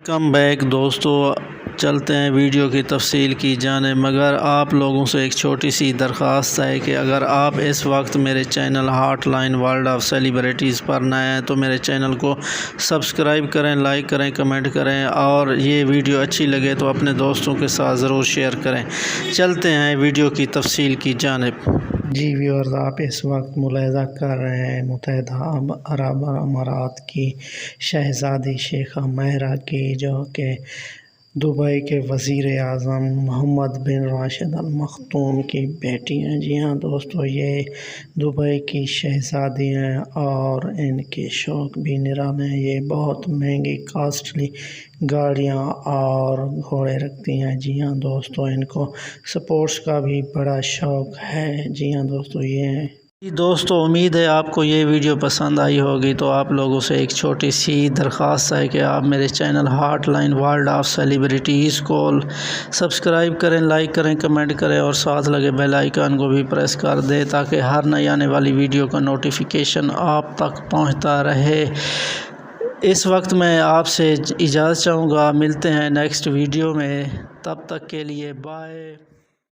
Come back دوستو، چلتے ہیں ویڈیو کی تفصیل کی جانب، مگر آپ لوگوں سے ایک چھوٹی سی درخواست ہے کہ اگر آپ اس وقت میرے channel hot line world of celebrities پر نئے ہیں تو میرے چینل کو سبسکرائب کریں، لائک کریں، کمنٹ کریں، اور یہ ویڈیو اچھی لگے تو اپنے دوستوں کے ساتھ ضرور شیئر کریں۔ چلتے ہیں ویڈیو کی تفصیل کی جانب۔ جی ویورز، آپ اس وقت ملاحظہ کر رہے ہیں متحدہ عرب امارات کی شہزادی شیخہ ماہرہ کی، جو کہ دبئی کے وزیر اعظم محمد بن راشد ال مختوم کی بیٹی ہیں۔ جی ہاں دوستو، یہ دبئی کی شہزادی ہیں اور ان کے شوق بھی نرالے ہیں۔ یہ بہت مہنگی کاسٹلی گاڑیاں اور گھوڑے رکھتی ہیں۔ جی ہاں دوستو، ان کو سپورٹس کا بھی بڑا شوق ہے۔ جی ہاں دوستو، یہ ہیں۔ جی دوستو، امید ہے آپ کو یہ ویڈیو پسند آئی ہوگی، تو آپ لوگوں سے ایک چھوٹی سی درخواست ہے کہ آپ میرے channel hot line world of Celebrities کو سبسکرائب کریں، لائک کریں، کمنٹ کریں، اور ساتھ لگے بیل آئیکن کو بھی پریس کر دیں تاکہ ہر نئی آنے والی ویڈیو کا نوٹیفیکیشن آپ تک پہنچتا رہے۔ اس وقت میں آپ سے اجازت چاہوں گا، ملتے ہیں نیکسٹ ویڈیو میں، تب تک کے لیے بائے۔